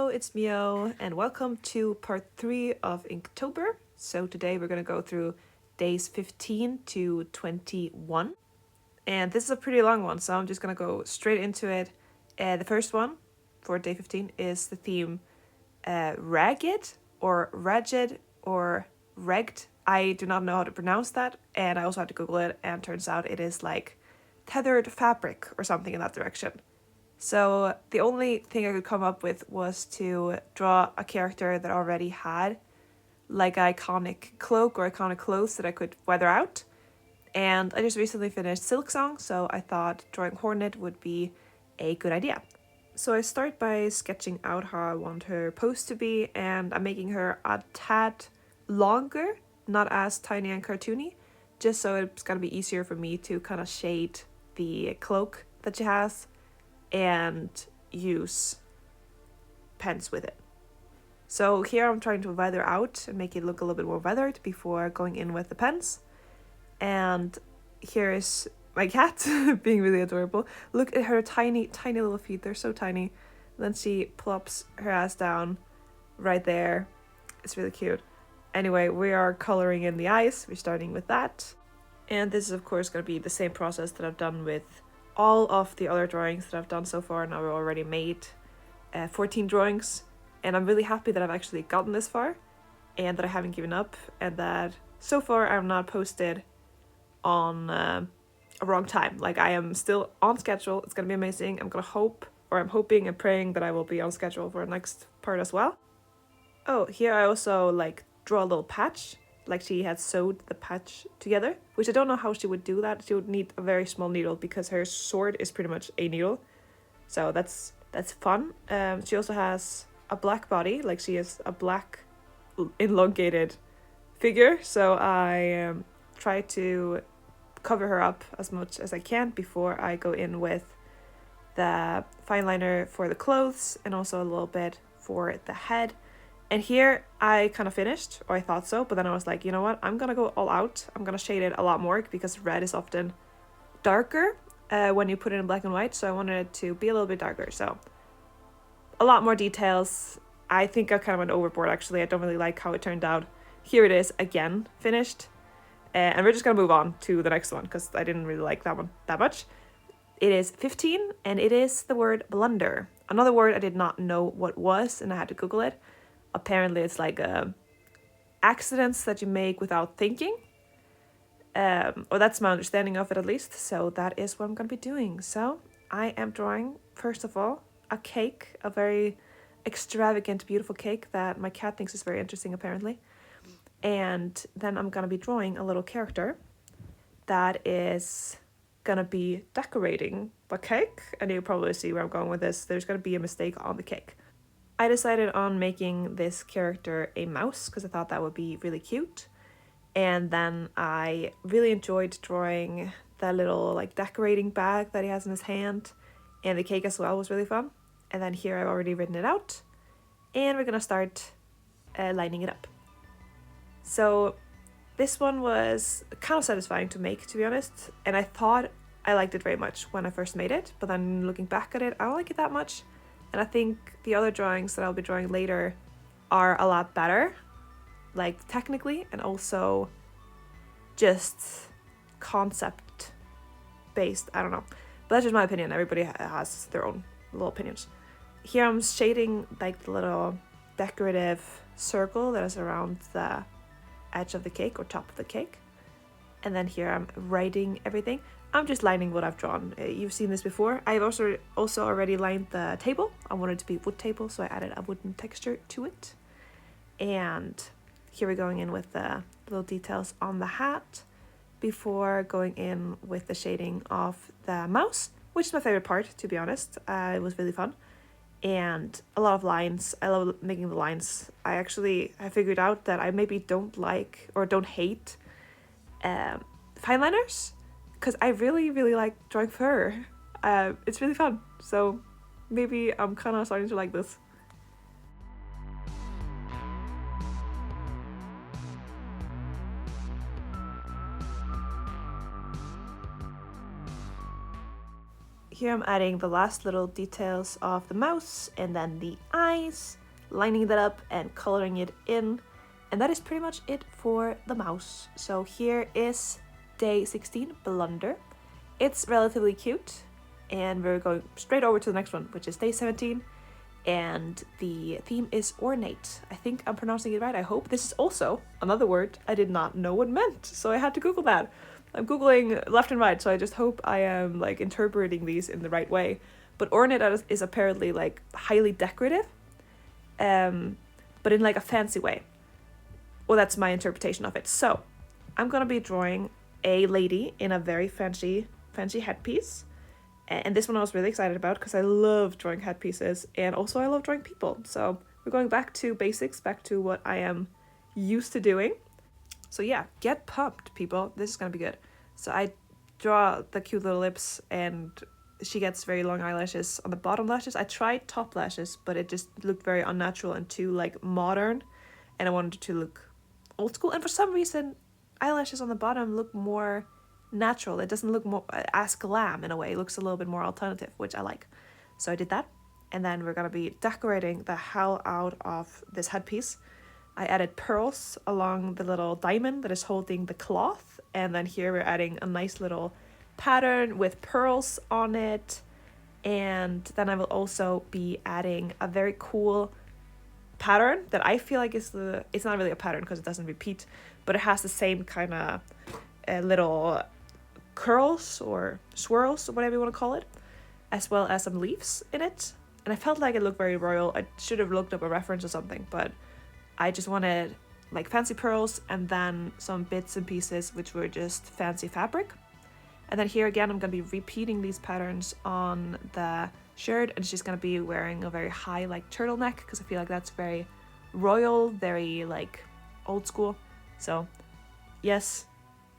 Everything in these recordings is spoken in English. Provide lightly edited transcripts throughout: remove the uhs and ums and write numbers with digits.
it's Mio, and welcome to part 3 of Inktober. So today we're going to go through days 15 to 21. And this is a pretty long one, so I'm just going to go straight into it. The first one for day 15 is the theme ragged or ragged or regged. I do not know how to pronounce that, and I also had to Google it, and turns out it is like tethered fabric or something in that direction. So the only thing I could come up with was to draw a character that already had like an iconic cloak or iconic clothes that I could weather out. And I just recently finished Silk Song, so I thought drawing Hornet would be a good idea. So I start by sketching out how I want her pose to be, and I'm making her a tad longer, not as tiny and cartoony, just so it's gonna be easier for me to kind of shade the cloak that she has and use pens with it. So here I'm trying to weather out and make it look a little bit more weathered before going in with the pens. And here is my cat being really adorable. Look at her tiny little feet, they're so tiny. Then she plops her ass down right there. It's really cute. Anyway, we are coloring in the eyes. We're starting with that. And this is of course going to be the same process that I've done with all of the other drawings that I've done so far. Now I've already made 14 drawings, and I'm really happy that I've actually gotten this far and that I haven't given up, and that so far I'm not posted on a wrong time. Like, I am still on schedule. It's gonna be amazing. I'm hoping and praying that I will be on schedule for the next part as well. Oh, here I also like draw a little patch, like she had sewed the patch together, which I don't know how she would do that. She would need a very small needle because her sword is pretty much a needle. So that's fun. She also has a black body, like she is a black elongated figure. So I try to cover her up as much as I can before I go in with the fine liner for the clothes and also a little bit for the head. And here I kind of finished, or I thought so, but then I was like, you know what, I'm gonna go all out. I'm gonna shade it a lot more because red is often darker when you put it in black and white, so I wanted it to be a little bit darker. So a lot more details. I think I kind of went overboard actually. I don't really like how it turned out. Here it is again, finished. And we're just gonna move on to the next one because I didn't really like that one that much. It is 15 and it is the word blunder. Another word I did not know what was, and I had to Google it. Apparently it's like accidents that you make without thinking. Or that's my understanding of it at least. So that is what I'm going to be doing. So I am drawing, first of all, a cake. A very extravagant, beautiful cake that my cat thinks is very interesting apparently. And then I'm going to be drawing a little character that is going to be decorating the cake. And you'll probably see where I'm going with this. There's going to be a mistake on the cake. I decided on making this character a mouse because I thought that would be really cute. And then I really enjoyed drawing that little like decorating bag that he has in his hand. And the cake as well was really fun. And then here I've already written it out. And we're gonna start lining it up. So this one was kind of satisfying to make, to be honest. And I thought I liked it very much when I first made it. But then looking back at it, I don't like it that much. And I think the other drawings that I'll be drawing later are a lot better, like technically, and also just concept based. I don't know, but that's just my opinion. Everybody has their own little opinions. Here I'm shading like the little decorative circle that is around the edge of the cake or top of the cake. And then here I'm writing everything. I'm just lining what I've drawn. You've seen this before. I've also already lined the table. I wanted it to be a wood table, so I added a wooden texture to it. And here we're going in with the little details on the hat before going in with the shading of the mouse, which is my favorite part, to be honest. It was really fun. And a lot of lines. I love making the lines. I figured out that I maybe don't like or don't hate fine liners, because I really like drawing fur. It's really fun, so maybe I'm kind of starting to like this. here I'm adding the last little details of the mouse and then the eyes, lining that up and coloring it in. And that is pretty much it for the mouse. So here is day 16, Blunder. It's relatively cute, and we're going straight over to the next one, which is day 17. And the theme is ornate. I think I'm pronouncing it right, I hope. This is also another word I did not know what meant, so I had to Google that. I'm Googling left and right, so I just hope I am like interpreting these in the right way. But ornate is apparently like highly decorative, but in like a fancy way. Well, that's my interpretation of it. So I'm gonna be drawing a lady in a very fancy headpiece. And this one I was really excited about because I love drawing headpieces, and also I love drawing people. So we're going back to basics, back to what I am used to doing. So yeah, get pumped, people. This is gonna be good. So I draw the cute little lips, and she gets very long eyelashes on the bottom lashes. I tried top lashes, but it just looked very unnatural and too like modern, and I wanted it to look old school. And for some reason, eyelashes on the bottom look more natural. It doesn't look more as glam in a way. It looks a little bit more alternative, which I like. So I did that, and then we're gonna be decorating the hell out of this headpiece. I added pearls along the little diamond that is holding the cloth, and then here we're adding a nice little pattern with pearls on it. And then I will also be adding a very cool pattern that I feel like it's not really a pattern because it doesn't repeat, but it has the same kind of little curls or swirls or whatever you want to call it, as well as some leaves in it. And I felt like it looked very royal. I should have looked up a reference or something, but I just wanted like fancy pearls and then some bits and pieces which were just fancy fabric. And then here again I'm going to be repeating these patterns on the shirt, and she's going to be wearing a very high like turtleneck because I feel like that's very royal, very like old school. So yes,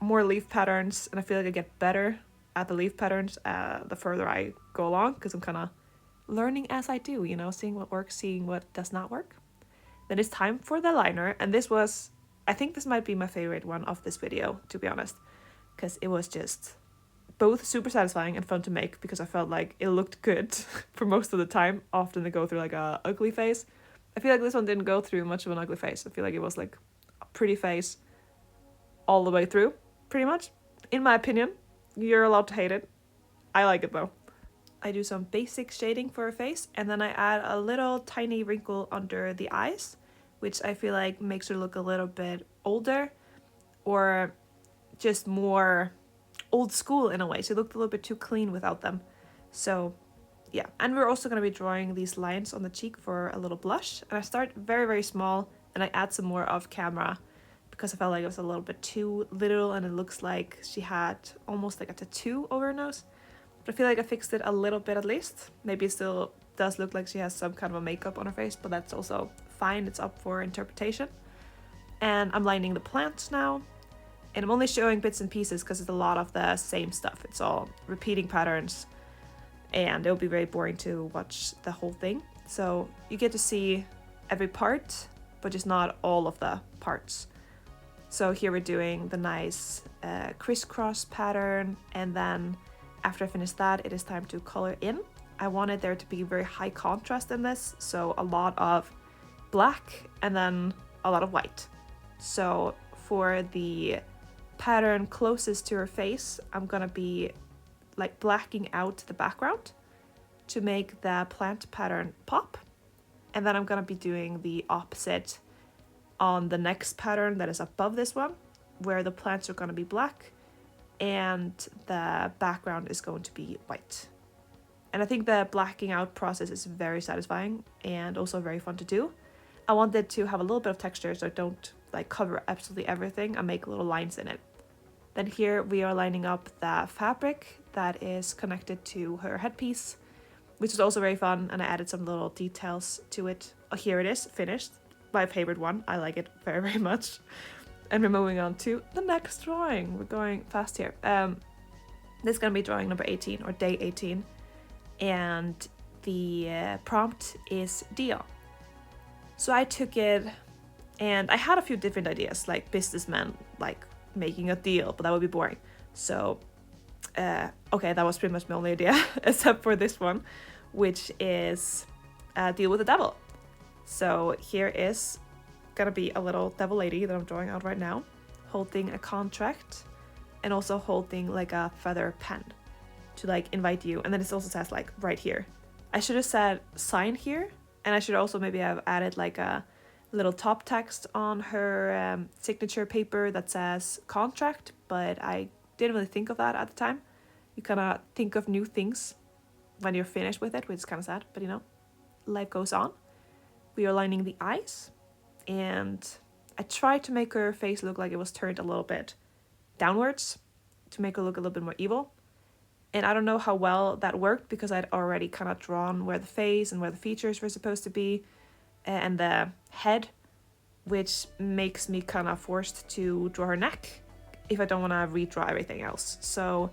more leaf patterns, and I feel like I get better at the leaf patterns the further I go along, because I'm kind of learning as I do, you know, seeing what works, seeing what does not work. Then it's time for the liner, and I think this might be my favorite one of this video, to be honest, because it was just both super satisfying and fun to make, because I felt like it looked good for most of the time. Often they go through like a ugly phase. I feel like this one didn't go through much of an ugly phase. I feel like it was like a pretty face all the way through, pretty much. In my opinion, you're allowed to hate it. I like it though. I do some basic shading for her face, and then I add a little tiny wrinkle under the eyes, which I feel like makes her look a little bit older, or just more old school in a way. She looked a little bit too clean without them. So yeah, and we're also going to be drawing these lines on the cheek for a little blush, and I start very, very small, and I add some more off camera because I felt like it was a little bit too little, and it looks like she had almost like a tattoo over her nose. But I feel like I fixed it a little bit at least. Maybe it still does look like she has some kind of a makeup on her face, but that's also fine. It's up for interpretation. And I'm lining the plants now, and I'm only showing bits and pieces because it's a lot of the same stuff. It's all repeating patterns, and it'll be very boring to watch the whole thing. So you get to see every part, but just not all of the parts. So here we're doing the nice crisscross pattern, and then after I finish that, it is time to color in. I wanted there to be very high contrast in this, so a lot of black and then a lot of white. So for the pattern closest to her face, I'm gonna be like blacking out the background to make the plant pattern pop. And then I'm gonna be doing the opposite on the next pattern that is above this one, where the plants are gonna be black and the background is going to be white. And I think the blacking out process is very satisfying and also very fun to do. I wanted to have a little bit of texture, so I don't like cover absolutely everything. I make little lines in it. Then here we are lining up the fabric that is connected to her headpiece, which is also very fun, and I added some little details to it. Oh, here it is, finished. My favorite one. I like it very, very much. And we're moving on to the next drawing. We're going fast here. This is gonna be drawing number 18, or day 18. And the prompt is deal. So I took it, and I had a few different ideas, like businessmen, like making a deal, but that would be boring. So Okay, that was pretty much my only idea, except for this one, which is deal with the devil. So here is gonna be a little devil lady that I'm drawing out right now, holding a contract and also holding like a feather pen to like invite you. And then it also says like right here. I should have said sign here, and I should also maybe have added like a little top text on her signature paper that says contract, but I didn't really think of that at the time. You kind of think of new things when you're finished with it, which is kind of sad, but you know, life goes on. We are lining the eyes, and I tried to make her face look like it was turned a little bit downwards to make her look a little bit more evil. And I don't know how well that worked because I'd already kind of drawn where the face and where the features were supposed to be and the head, which makes me kind of forced to draw her neck if I don't want to redraw everything else. So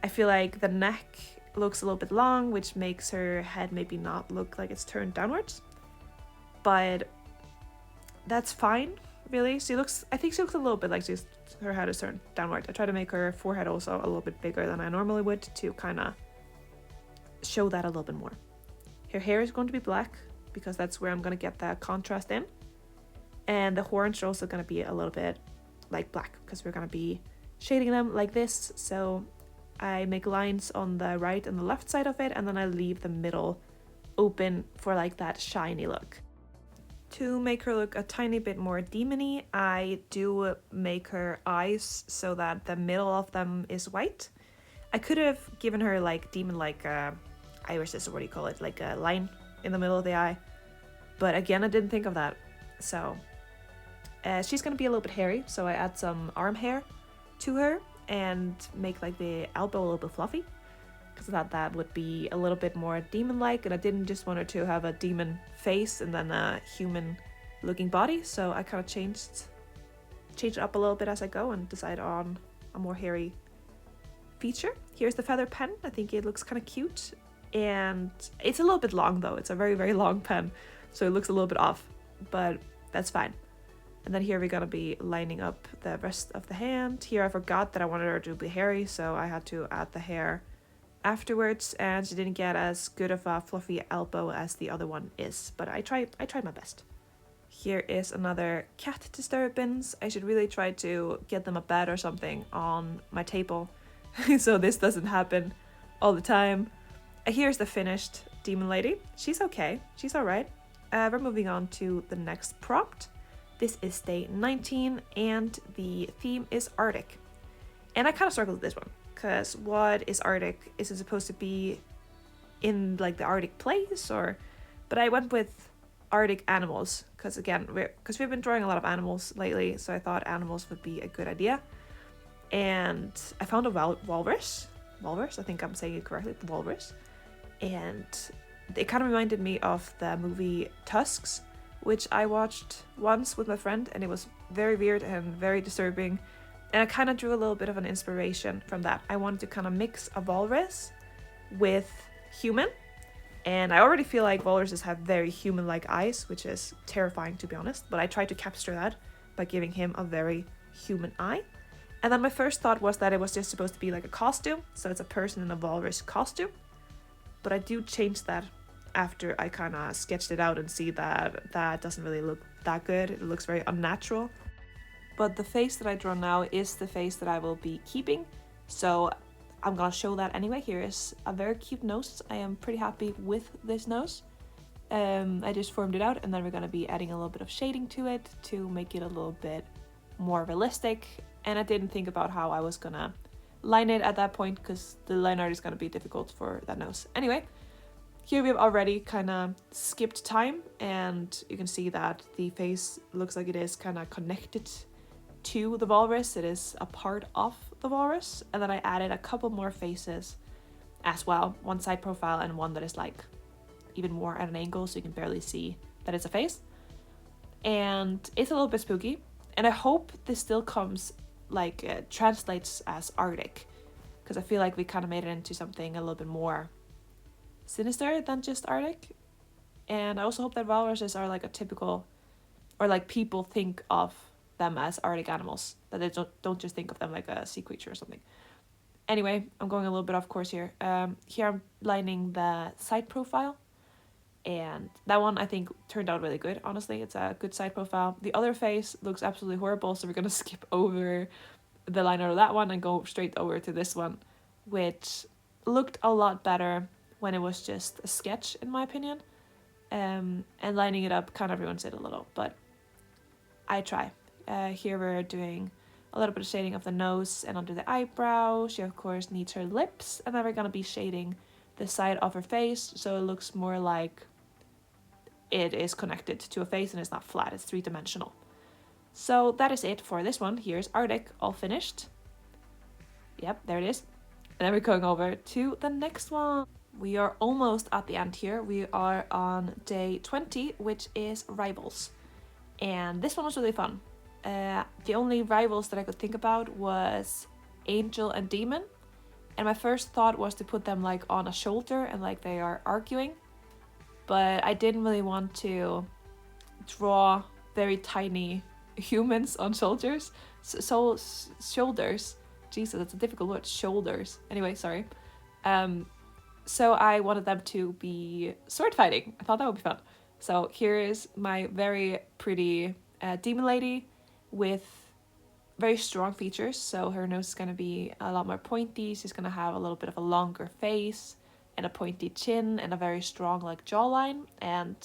I feel like the neck looks a little bit long, which makes her head maybe not look like it's turned downwards. But that's fine, really. I think she looks a little bit like her head is turned downward. I try to make her forehead also a little bit bigger than I normally would to kind of show that a little bit more. Her hair is going to be black because that's where I'm going to get that contrast in. And the horns are also going to be a little bit like black because we're going to be shading them like this. So I make lines on the right and the left side of it, and then I leave the middle open for like that shiny look. To make her look a tiny bit more demony, I do make her eyes so that the middle of them is white. I could have given her like demon-like irises, or what do you call it, like a line in the middle of the eye. But again, I didn't think of that. So she's gonna be a little bit hairy, so I add some arm hair to her and make like the elbow a little bit fluffy, because I thought that would be a little bit more demon-like, and I didn't just want her to have a demon face and then a human-looking body, so I kind of changed it up a little bit as I go and decide on a more hairy feature. Here's the feather pen. I think it looks kind of cute, and it's a little bit long though. It's a very, very long pen, so it looks a little bit off, but that's fine. And then here we're gonna be lining up the rest of the hand. Here I forgot that I wanted her to be hairy, so I had to add the hair afterwards, and she didn't get as good of a fluffy elbow as the other one is, but I tried my best. Here is another cat disturbance. I should really try to get them a bed or something on my table so this doesn't happen all the time. Here's the finished demon lady. She's okay, she's all right. We're moving on to the next prompt. This is day 19 and the theme is Arctic. And I kind of struggled with this one because what is Arctic? Is it supposed to be in like the Arctic place, or? But I went with Arctic animals because again, we've been drawing a lot of animals lately, so I thought animals would be a good idea. And I found a walrus. I think I'm saying it correctly, walrus. And it kind of reminded me of the movie Tusks, which I watched once with my friend, and it was very weird and very disturbing. And I kind of drew a little bit of an inspiration from that. I wanted to kind of mix a walrus with human. And I already feel like walruses have very human-like eyes, which is terrifying to be honest. But I tried to capture that by giving him a very human eye. And then my first thought was that it was just supposed to be like a costume. So it's a person in a walrus costume. But I do change that after I kind of sketched it out and see that that doesn't really look that good. It looks very unnatural. But the face that I draw now is the face that I will be keeping, so I'm gonna show that anyway. Here is a very cute nose. I am pretty happy with this nose. I just formed it out, and then we're gonna be adding a little bit of shading to it to make it a little bit more realistic. And I didn't think about how I was gonna line it at that point because the line art is gonna be difficult for that nose. Anyway, here we have already kind of skipped time, and you can see that the face looks like it is kind of connected to the walrus. It is a part of the walrus. And then I added a couple more faces as well, one side profile and one that is like even more at an angle so you can barely see that it's a face. And it's a little bit spooky, and I hope this still comes like translates as Arctic, because I feel like we kind of made it into something a little bit more sinister than just Arctic. And I also hope that walruses are like a typical, or like people think of them as Arctic animals, that they don't just think of them like a sea creature or something. Anyway, I'm going a little bit off course here. Here I'm lining the side profile, and that one I think turned out really good. Honestly, it's a good side profile. The other face looks absolutely horrible, so we're gonna skip over the liner of that one and go straight over to this one, which looked a lot better when it was just a sketch, in my opinion. And lining it up kind of ruins it a little, but I try. Here we're doing a little bit of shading of the nose and under the eyebrow. She of course needs her lips, and then we're gonna be shading the side of her face so it looks more like it is connected to a face and it's not flat, it's 3-dimensional. So that is it for this one. Here's Arctic all finished. Yep, there it is. And then we're going over to the next one. We are almost at the end here. We are on day 20, which is rivals. And this one was really fun. The only rivals that I could think about was Angel and Demon. And my first thought was to put them like on a shoulder and like they are arguing. But I didn't really want to draw very tiny humans on shoulders. So shoulders. Jesus, that's a difficult word. Shoulders. Anyway, sorry. So I wanted them to be sword fighting. I thought that would be fun. So here is my very pretty demon lady with very strong features. So her nose is going to be a lot more pointy. She's going to have a little bit of a longer face and a pointy chin and a very strong like jawline and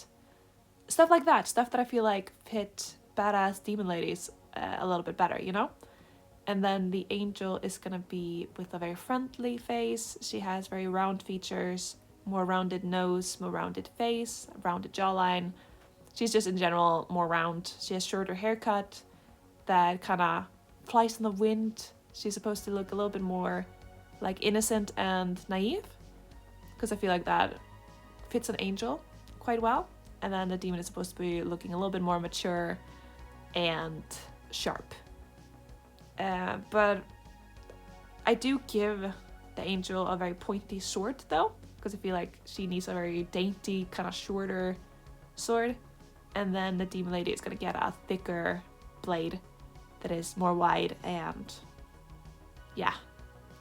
stuff like that. Stuff that I feel like fit badass demon ladies a little bit better, you know? And then the angel is going to be with a very friendly face. She has very round features, more rounded nose, more rounded face, rounded jawline. She's just in general more round. She has shorter haircut that kind of flies in the wind. She's supposed to look a little bit more like innocent and naive, because I feel like that fits an angel quite well. And then the demon is supposed to be looking a little bit more mature and sharp. But I do give the angel a very pointy sword though, because I feel like she needs a very dainty, kind of shorter sword. And then the demon lady is going to get a thicker blade that is more wide, and yeah,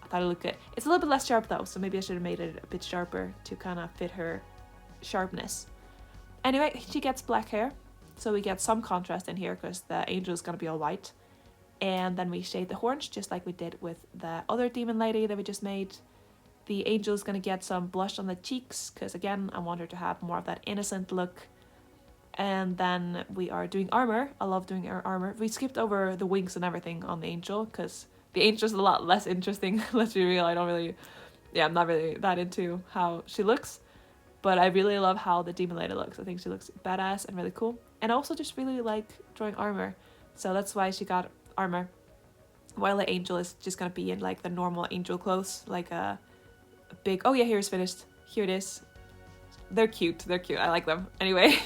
I thought it looked good. It's a little bit less sharp though, so maybe I should have made it a bit sharper to kind of fit her sharpness. Anyway, she gets black hair, so we get some contrast in here because the angel is going to be all white. And then we shade the horns just like we did with the other demon lady that we just made. The angel is going to get some blush on the cheeks because again, I want her to have more of that innocent look. And then we are doing armor. I love doing our armor. We skipped over the wings and everything on the angel because the angel is a lot less interesting. Let's be real, I'm not really that into how she looks. But I really love how the demon lady looks. I think she looks badass and really cool. And I also just really like drawing armor. So that's why she got armor. While the angel is just gonna be in like the normal angel clothes. Like a big... Oh yeah, here's finished. Here it is. They're cute. I like them. Anyway,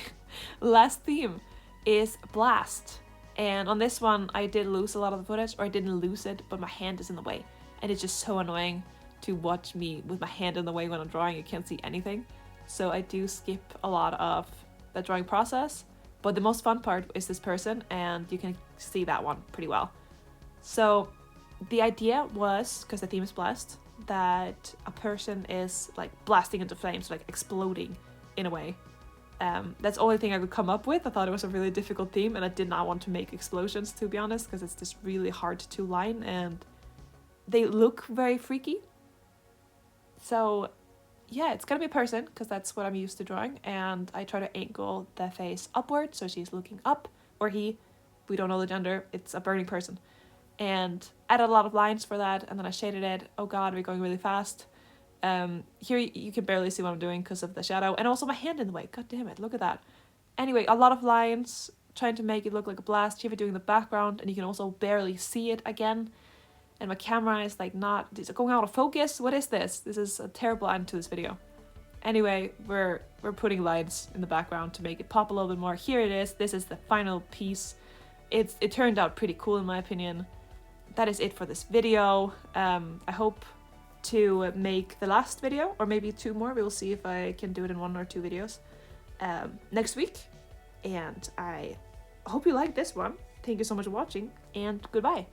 last theme is Blast. And on this one, I did lose a lot of the footage. Or I didn't lose it, but my hand is in the way. And it's just so annoying to watch me with my hand in the way when I'm drawing. You can't see anything. So I do skip a lot of the drawing process. But the most fun part is this person, and you can see that one pretty well. So the idea was, because the theme is blast, that a person is like blasting into flames, like exploding in a way. That's the only thing I could come up with. I thought it was a really difficult theme, and I did not want to make explosions, to be honest, because it's just really hard to line, and they look very freaky. So yeah, it's gonna be a person because that's what I'm used to drawing, and I try to angle the face upward so she's looking up, or he, we don't know the gender, it's a burning person. And added a lot of lines for that, and then I shaded it. Oh god, we're going really fast. Here you can barely see what I'm doing because of the shadow, and also my hand in the way. God damn it, look at that. Anyway, a lot of lines, trying to make it look like a blast. Here we're doing the background, and you can also barely see it again. And my camera is like not, is it going out of focus? What is this? This is a terrible end to this video. Anyway, we're putting lines in the background to make it pop a little bit more. Here it is. This is the final piece. It turned out pretty cool in my opinion. That is it for this video. I hope to make the last video, or maybe 2 more. We will see if I can do it in 1 or 2 videos next week. And I hope you liked this one. Thank you so much for watching, and goodbye.